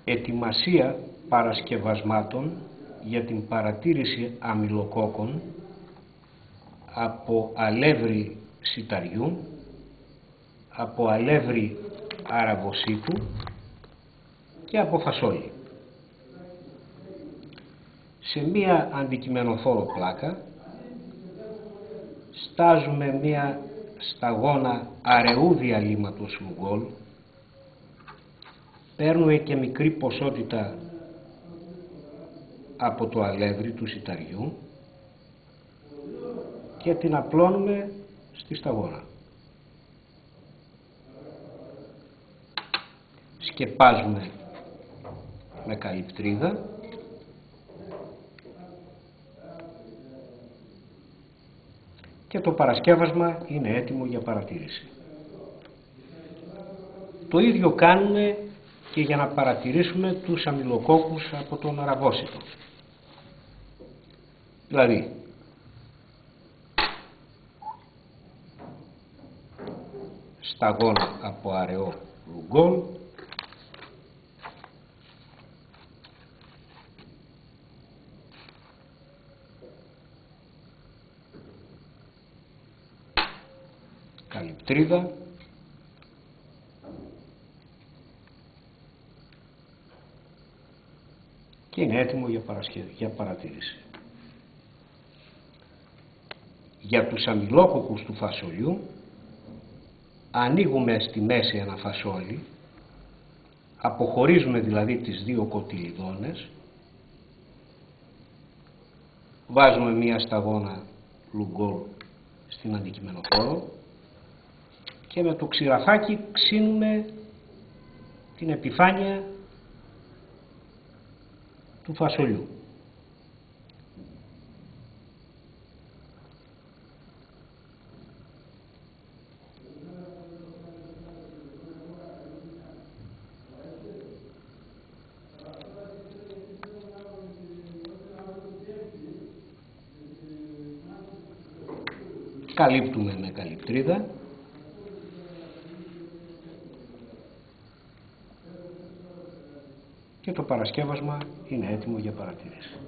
ετοιμασία παρασκευασμάτων για την παρατήρηση αμυλοκόκκων από αλεύρι σιταριού, από αλεύρι αραβοσίτου και από φασόλι. Σε μία αντικειμενοφόρο πλάκα στάζουμε μία σταγόνα αραιού διαλύματος λουγκόλ, παίρνουμε και μικρή ποσότητα από το αλεύρι του σιταριού και την απλώνουμε στη σταγόνα. Σκεπάζουμε με καλυπτρίδα και το παρασκεύασμα είναι έτοιμο για παρατήρηση. Το ίδιο κάνουμε και για να παρατηρήσουμε τους αμυλοκόκκους από τον αραβόσιτο. Δηλαδή, σταγόνα από αραιό λουγκόλ, καλυπτρίδα, και είναι έτοιμο για παρατήρηση. Για τους αμυλόκοκκους του φασολιού ανοίγουμε στη μέση ένα φασόλι, αποχωρίζουμε δηλαδή τις δύο κοτυλιδόνες, βάζουμε μία σταγόνα λουγκόλ στην αντικειμενοφόρο και με το ξηραφάκι ξύνουμε την επιφάνεια του φασολιού. Καλύπτουμε με καλυπτρίδα και το παρασκεύασμα είναι έτοιμο για παρατήρηση.